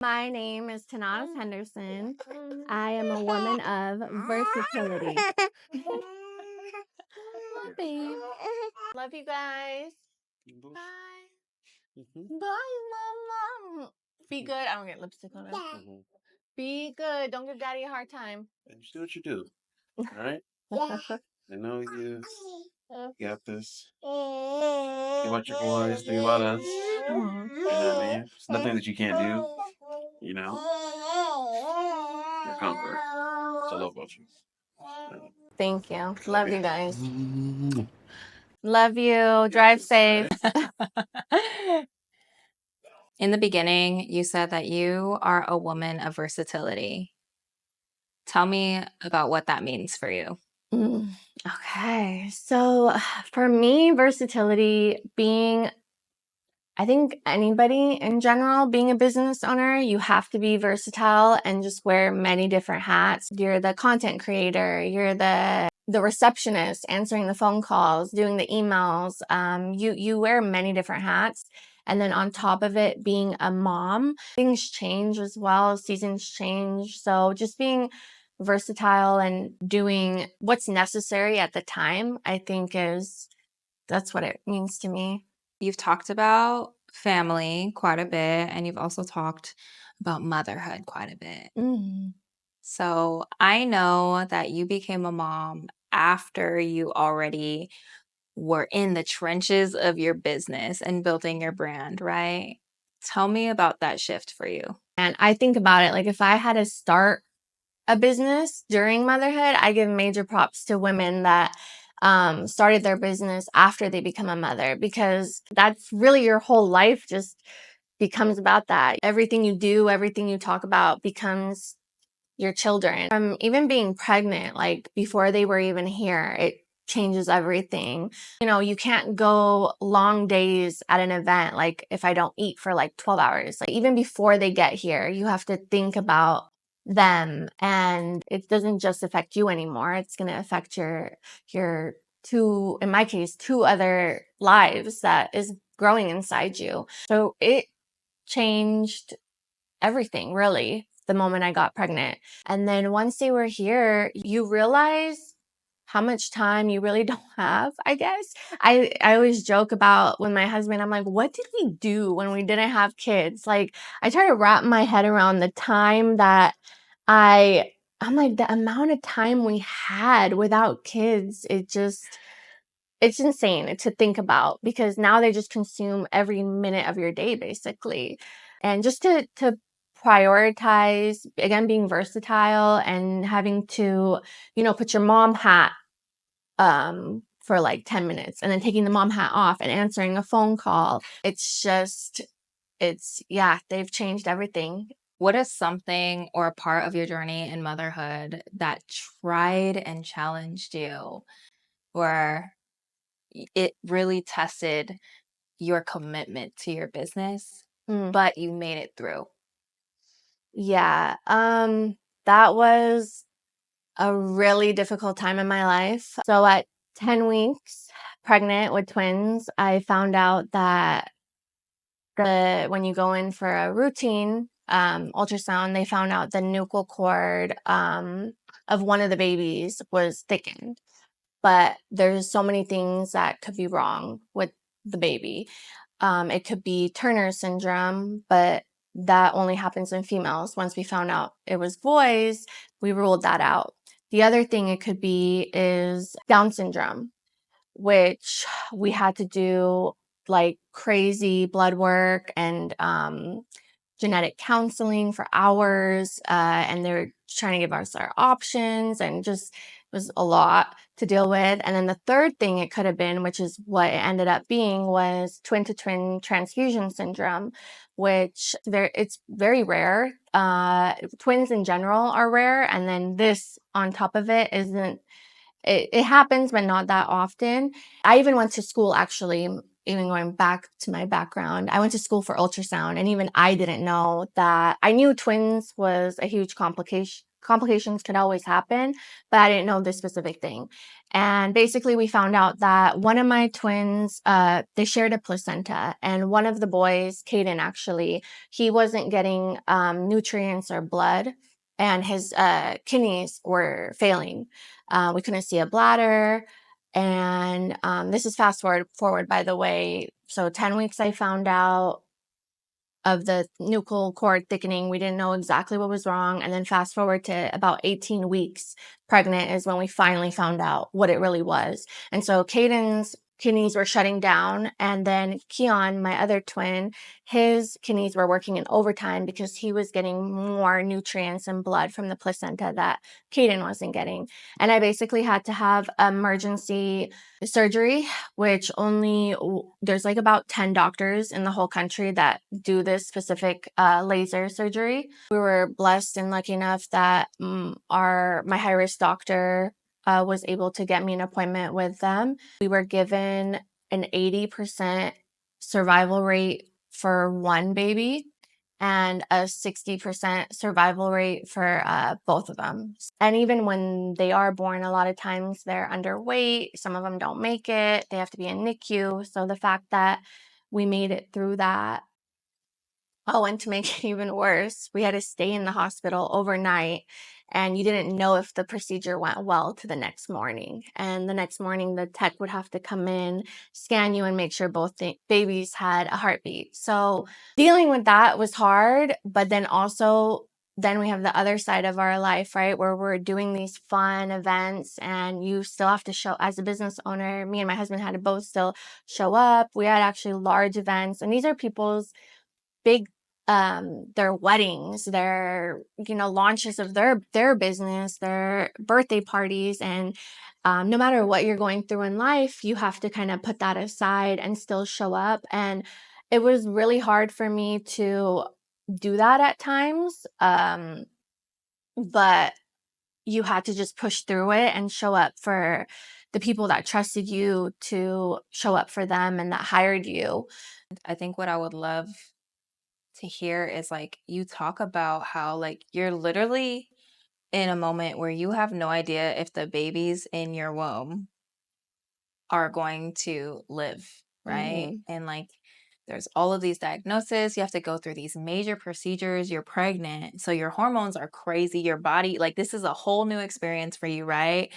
My name is Tannaz Henderson. I am a woman of versatility. Babe. Love you guys. Bye. Bye, Mama. Be good. I don't get lipstick on it. Be good. Don't give Daddy a hard time. And just do what you do. All right? I know you got this. Think about your boys. Think about us. You know what I mean? There's nothing that you can't do. You know? You're a conqueror. So I love about you. Thank you. Love you guys. Love you. Drive safe. In the beginning, you said that you are a woman of versatility. Tell me about what that means for you. Okay. So for me, versatility being, I think anybody in general, being a business owner, you have to be versatile and just wear many different hats. You're the content creator, you're the receptionist, answering the phone calls, doing the emails. You wear many different hats. And then on top of it, being a mom, things change as well. Seasons change. So just being versatile and doing what's necessary at the time, I think that's what it means to me. You've talked about family quite a bit, and you've also talked about motherhood quite a bit. So I know that you became a mom after you already were in the trenches of your business and building your brand, right? Tell me about that shift for you. And I think about it, like if I had to start a business during motherhood, I give major props to women that started their business after they become a mother, because that's really your whole life just becomes about that. Everything you do, everything you talk about becomes your children. From even being pregnant, like before they were even here, it changes everything. You know, you can't go long days at an event, like if I don't eat for like 12 hours. Like even before they get here, you have to think about them, and it doesn't just affect you anymore. It's going to affect your two, in my case, two other lives that is growing inside you. So it changed everything really the moment I got pregnant. And then once they were here, you realize how much time you really don't have, I guess. I always joke about when my husband, I'm like, what did we do when we didn't have kids? Like I try to wrap my head around the time that I'm like, the amount of time we had without kids, it's insane to think about, because now they just consume every minute of your day basically. And just to prioritize, again, being versatile and having to, put your mom hat for like 10 minutes and then taking the mom hat off and answering a phone call. Yeah, they've changed everything. What is something or a part of your journey in motherhood that tried and challenged you, where it really tested your commitment to your business, but you made it through? Yeah, that was a really difficult time in my life. So at 10 weeks pregnant with twins, I found out that when you go in for a routine ultrasound, they found out the nuchal cord of one of the babies was thickened. But there's so many things that could be wrong with the baby. It could be Turner syndrome, but that only happens in females. Once we found out it was boys, we ruled that out. The other thing it could be is Down syndrome, which we had to do like crazy blood work and genetic counseling for hours. And they were trying to give us our options, and just was a lot to deal with. And then the third thing it could have been, which is what it ended up being, was twin-to-twin transfusion syndrome, which it's very rare. Twins in general are rare. And then this on top of it isn't. It happens, but not that often. I even went to school, actually, even going back to my background, I went to school for ultrasound, and even I didn't know that. I knew twins was a huge complication complications could always happen, but I didn't know this specific thing. And basically we found out that one of my twins, they shared a placenta, and one of the boys, Caden actually, he wasn't getting nutrients or blood, and his kidneys were failing. We couldn't see a bladder. And this is fast forward, by the way. So 10 weeks I found out of the nuchal cord thickening. We didn't know exactly what was wrong. And then fast forward to about 18 weeks pregnant is when we finally found out what it really was. And so Caden's kidneys were shutting down. And then Keon, my other twin, his kidneys were working in overtime because he was getting more nutrients and blood from the placenta that Caden wasn't getting. And I basically had to have emergency surgery, which there's like about 10 doctors in the whole country that do this specific laser surgery. We were blessed and lucky enough that my high-risk doctor was able to get me an appointment with them. We were given an 80% survival rate for one baby and a 60% survival rate for both of them. And even when they are born, a lot of times they're underweight. Some of them don't make it. They have to be in NICU. So the fact that we made it through that. Oh, and to make it even worse, we had to stay in the hospital overnight, and you didn't know if the procedure went well to the next morning. And the next morning, the tech would have to come in, scan you, and make sure both the babies had a heartbeat. So dealing with that was hard, but then we have the other side of our life, right, where we're doing these fun events, and you still have to show, as a business owner, me and my husband had to both still show up. We had actually large events, and these are people's big their weddings, their launches of their business, their birthday parties, and no matter what you're going through in life, you have to kind of put that aside and still show up. And it was really hard for me to do that at times, but you had to just push through it and show up for the people that trusted you to show up for them and that hired you. I think what I would love to hear is like you talk about how like you're literally in a moment where you have no idea if the babies in your womb are going to live, right? Mm-hmm. And like there's all of these diagnoses, you have to go through these major procedures, you're pregnant, so your hormones are crazy, your body, like this is a whole new experience for you, right?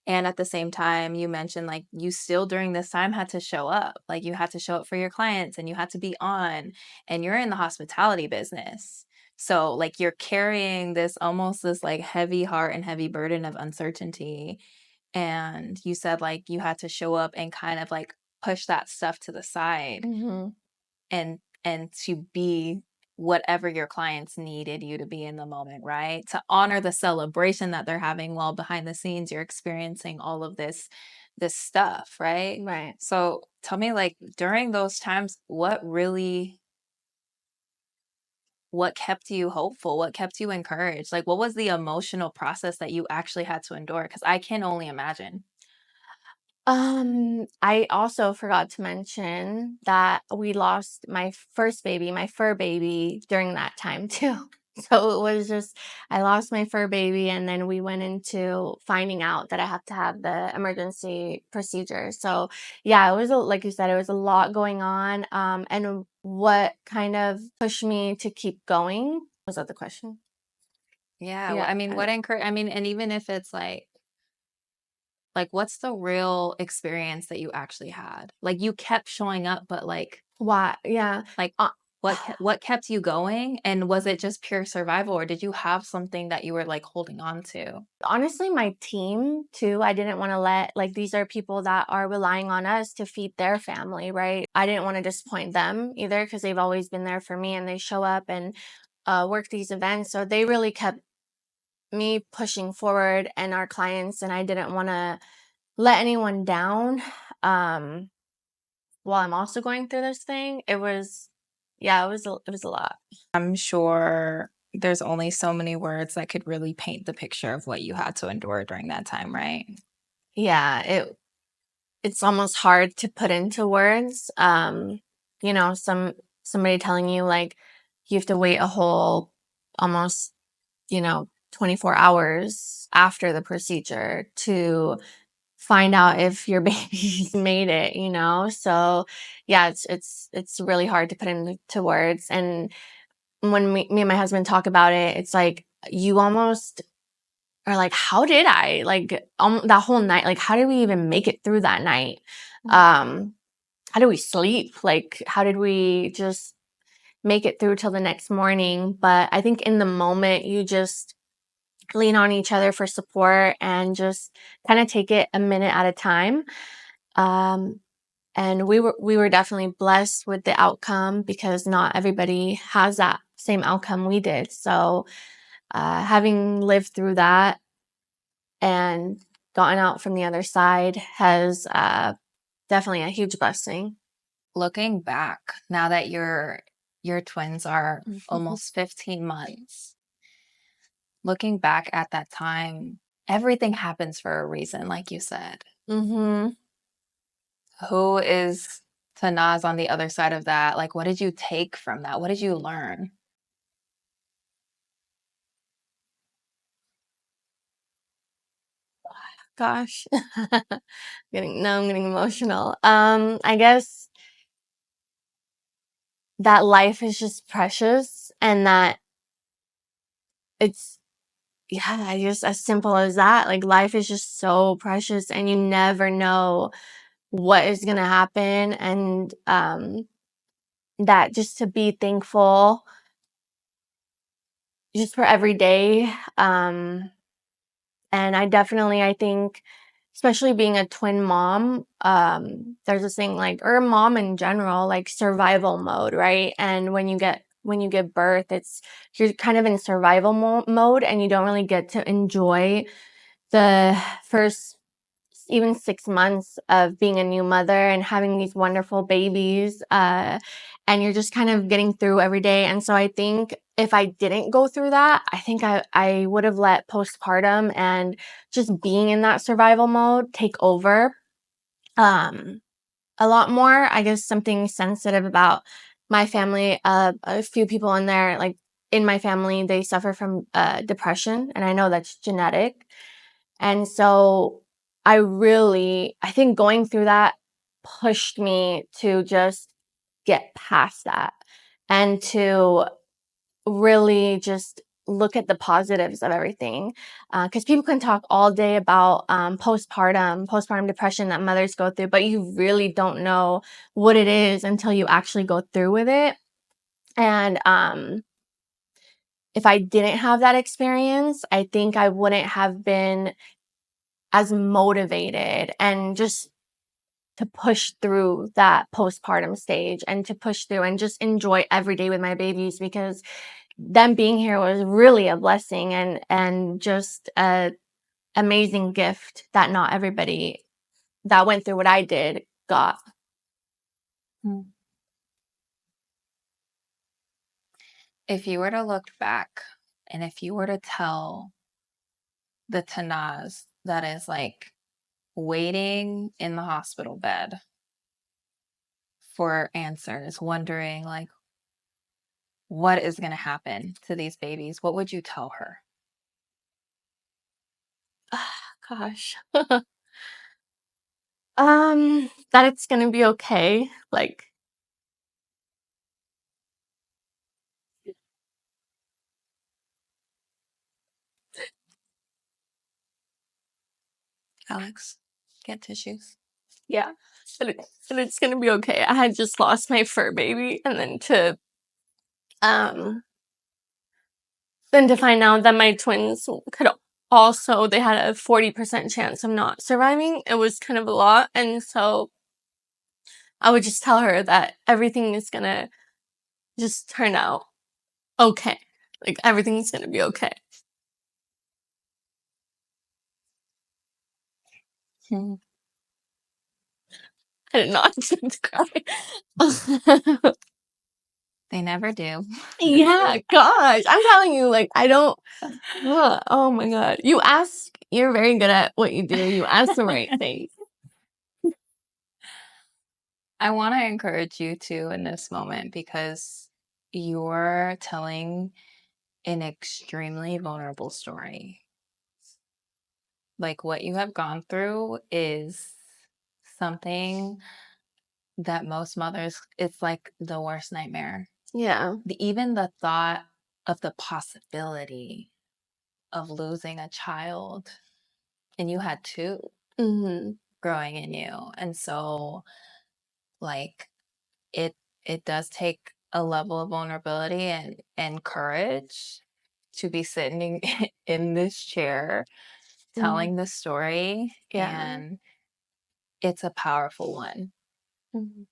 And at the same time, you mentioned like you still during this time had to show up. Like you had to show up for your clients and you had to be on, and you're in the hospitality business. So like you're carrying this almost this like heavy heart and heavy burden of uncertainty. And you said like you had to show up and kind of like push that stuff to the side Mm-hmm. and to be whatever your clients needed you to be in the moment, right? To honor the celebration that they're having while behind the scenes you're experiencing all of this stuff, right? Right. So tell me, like during those times, what kept you hopeful? What kept you encouraged? Like what was the emotional process that you actually had to endure? Because I can only imagine. I also forgot to mention that we lost my first baby, my fur baby, during that time too. So it was just, I lost my fur baby, and then we went into finding out that I have to have the emergency procedure. So yeah, it was, like you said, it was a lot going on. And what kind of pushed me to keep going? Was that the question? Yeah, well, Yeah. I mean, I mean, and even if it's like what's the real experience that you actually had? Like you kept showing up, but Why? Yeah. like Uh, what kept you going? And was it just pure survival, or did you have something that you were like holding on to? Honestly, my team too, I didn't want to these are people that are relying on us to feed their family, right? I didn't want to disappoint them either, because they've always been there for me and they show up and work these events. So they really kept me pushing forward and our clients, and I didn't want to let anyone down. While I'm also going through this thing, it was a lot. I'm sure there's only so many words that could really paint the picture of what you had to endure during that time, right? Yeah, it's almost hard to put into words. Somebody telling you like you have to wait a whole almost, 24 hours after the procedure to find out if your baby's made it, you know? So yeah, it's really hard to put into words. And when me and my husband talk about it, it's like you almost are like, how did I like that whole night? Like, how did we even make it through that night? How did we sleep? Like, how did we just make it through till the next morning? But I think in the moment, you just lean on each other for support and just kind of take it a minute at a time. And we were definitely blessed with the outcome because not everybody has that same outcome we did. So having lived through that and gotten out from the other side has definitely a huge blessing. Looking back, now that your twins are almost 15 months, looking back at that time, everything happens for a reason, like you said. Mm-hmm. Who is Tannaz on the other side of that? Like, what did you take from that? What did you learn? Gosh. I'm getting emotional. I guess that life is just precious and that it's, yeah, just as simple as that. Like life is just so precious and you never know what is going to happen. And, that just to be thankful just for every day. And I think, especially being a twin mom, there's this thing like, or a mom in general, like survival mode, right? And when you give birth, you're kind of in survival mode and you don't really get to enjoy the first even 6 months of being a new mother and having these wonderful babies. And you're just kind of getting through every day. And so I think if I didn't go through that, I think I would have let postpartum and just being in that survival mode take over a lot more. I guess something sensitive about my family, a few people in there, like in my family, they suffer from depression, and I know that's genetic. And so I think going through that pushed me to just get past that and to really just look at the positives of everything. Because people can talk all day about postpartum depression that mothers go through, but you really don't know what it is until you actually go through with it. And if I didn't have that experience, I think I wouldn't have been as motivated and just to push through that postpartum stage and to push through and just enjoy every day with my babies, because them being here was really a blessing and just a amazing gift that not everybody that went through what I did got. If you were to look back and if you were to tell the Tannaz that is like waiting in the hospital bed for answers, wondering like what is going to happen to these babies, what would you tell her? Gosh. That it's gonna be okay. Like, Alex, get tissues. yeah, that it's gonna be okay. I had just lost my fur baby, and um then to find out that my twins could also, they had a 40% chance of not surviving, it was kind of a lot. And so I would just tell her that everything is gonna just turn out okay. Like everything's gonna be okay. I did not expect to cry. They never do. Yeah, gosh. I'm telling you, like, I don't. Oh my God. You're very good at what you do. You ask the right things. I want to encourage you too in this moment because you're telling an extremely vulnerable story. Like, what you have gone through is something that most mothers, it's like the worst nightmare. Yeah. Even the thought of the possibility of losing a child, and you had two growing in you. And so, like, it does take a level of vulnerability and courage to be sitting in this chair telling the story. Yeah. And it's a powerful one. Mm-hmm.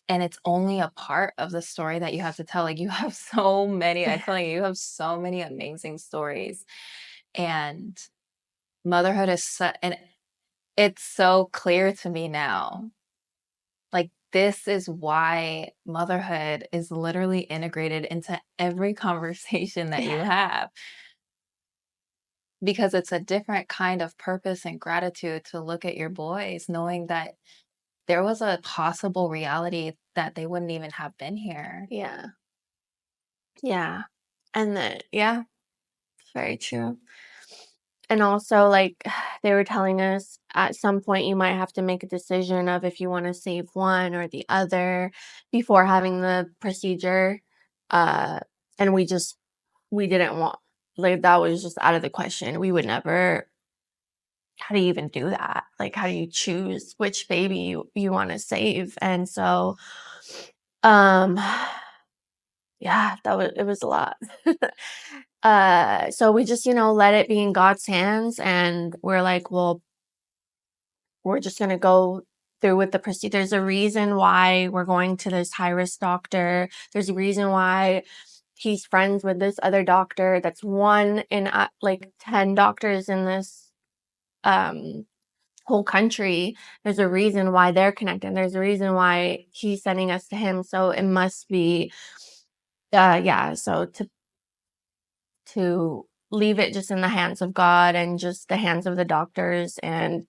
And it's only a part of the story that you have to tell. Like, you have so many, I feel like you have so many amazing stories. And motherhood is and it's so clear to me now. Like, this is why motherhood is literally integrated into every conversation that you have. Because it's a different kind of purpose and gratitude to look at your boys, knowing that there was a possible reality that they wouldn't even have been here. Yeah. Yeah. And yeah, it's very true. And also, like, they were telling us at some point you might have to make a decision of if you want to save one or the other before having the procedure. And we didn't want, like, that was just out of the question. We would never, how do you even do that? Like, how do you choose which baby you want to save? And so, um, yeah, it was a lot. So we just, let it be in God's hands, and we're like, well, we're just going to go through with the procedure. There's a reason why we're going to this high risk doctor. There's a reason why he's friends with this other doctor. That's one in like 10 doctors in this whole country. There's a reason why they're connected. There's a reason why he's sending us to him. So it must be, yeah. So to leave it just in the hands of God and just the hands of the doctors. And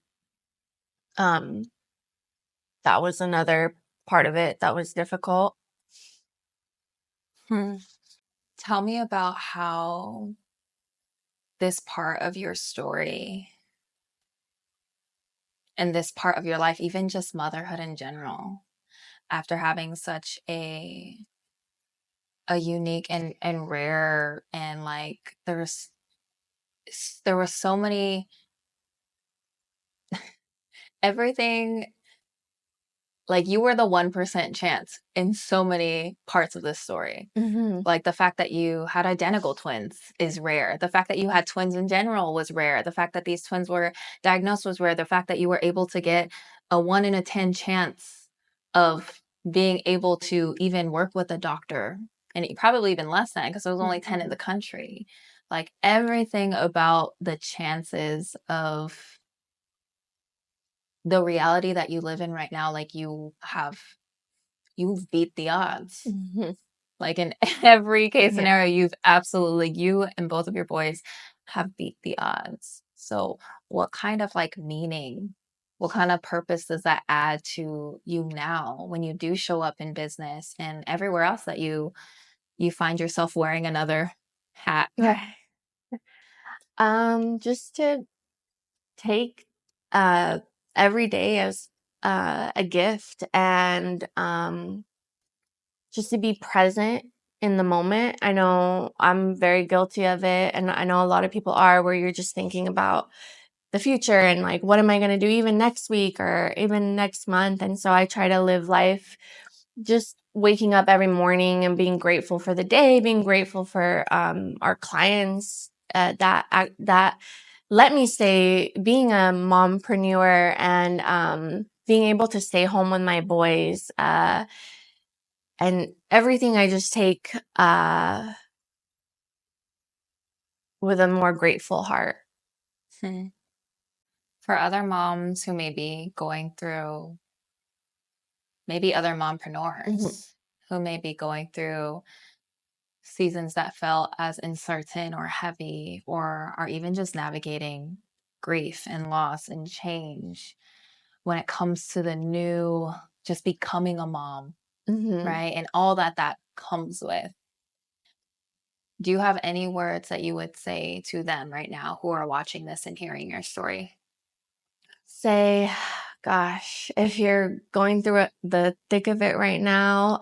that was another part of it that was difficult. Tell me about how this part of your story and this part of your life, even just motherhood in general, after having such a unique and rare, and like there were so many, everything, like, you were the 1% chance in so many parts of this story. Like, the fact that you had identical twins is rare. The fact that you had twins in general was rare. The fact that these twins were diagnosed was rare. The fact that you were able to get a 1 in a 10 chance of being able to even work with a doctor, and probably even less than, because there was only 10 in the country. Like, everything about the chances of the reality that you live in right now, like, you've beat the odds. Like, in every case scenario, you and both of your boys have beat the odds. So what kind of, like, meaning, what kind of purpose does that add to you now when you do show up in business and everywhere else that you find yourself wearing another hat? Right. Just to take every day as a gift, and just to be present in the moment. I know I'm very guilty of it, and I know a lot of people are, where you're just thinking about the future and, like, what am I going to do even next week or even next month? And so I try to live life just waking up every morning and being grateful for the day, being grateful for our clients that let me stay, being a mompreneur, and being able to stay home with my boys, and everything I just take with a more grateful heart. For other moms who may be going through, maybe other mompreneurs who may be going through seasons that felt as uncertain or heavy, or are even just navigating grief and loss and change when it comes to the new, just becoming a mom, right? And all that comes with. Do you have any words that you would say to them right now who are watching this and hearing your story? Say, gosh, if you're going through the thick of it right now,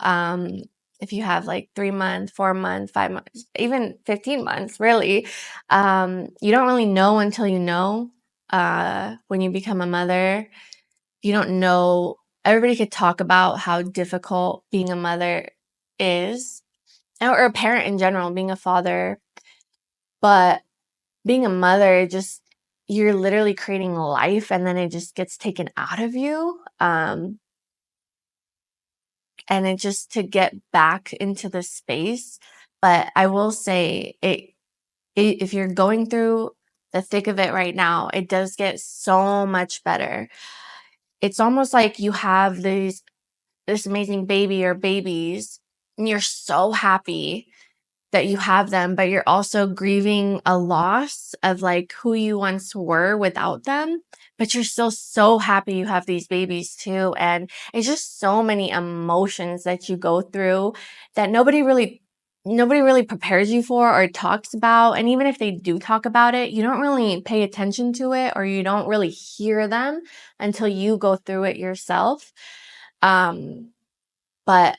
if you have like 3 months, 4 months, 5 months, even 15 months, really, you don't really know until you know. When you become a mother, you don't know. Everybody could talk about how difficult being a mother is, or a parent in general, being a father, but being a mother, just you're literally creating life and then it just gets taken out of you. And it just to get back into the space. But I will say if you're going through the thick of it right now, it does get so much better. It's almost like you have this amazing baby or babies and you're so happy that you have them, but you're also grieving a loss of like who you once were without them. But you're still so happy you have these babies too. And it's just so many emotions that you go through that nobody really prepares you for or talks about. And even if they do talk about it, you don't really pay attention to it or you don't really hear them until you go through it yourself. But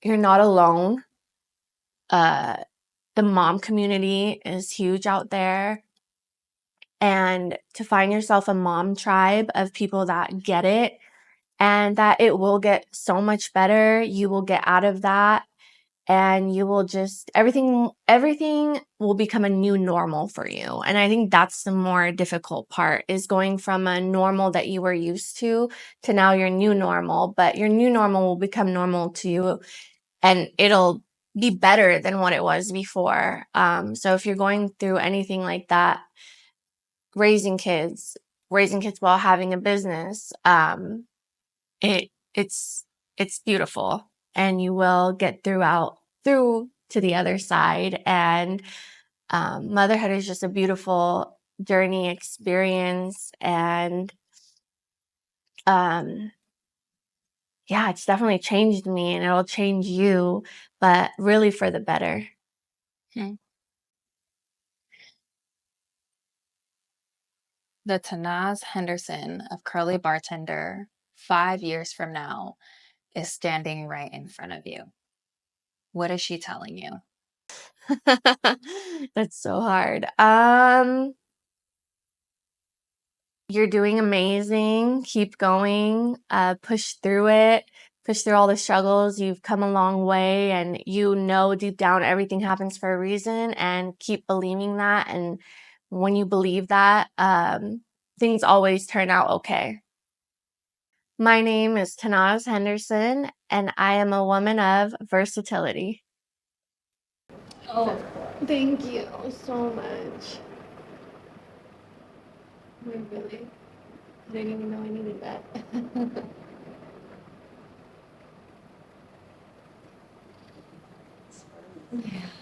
you're not alone. The mom community is huge out there. And to find yourself a mom tribe of people that get it and that it will get so much better. You will get out of that and you will just, everything will become a new normal for you. And I think that's the more difficult part, is going from a normal that you were used to now your new normal. But your new normal will become normal to you and it'll be better than what it was before. So if you're going through anything like that, raising kids while having a business, it's beautiful, and you will get through to the other side. And motherhood is just a beautiful journey experience, and yeah, it's definitely changed me, and it'll change you, but really for the better. Hmm. The Tannaz Henderson of Curly Bartender 5 years from now is standing right in front of you. What is she telling you? That's so hard. You're doing amazing. Keep going. Push through it. Push through all the struggles. You've come a long way, and you know deep down everything happens for a reason, and keep believing that. And when you believe that, things always turn out okay. My name is Tannaz Henderson, and I am a woman of versatility. Oh, thank you so much. I really didn't even know I needed that. Yeah.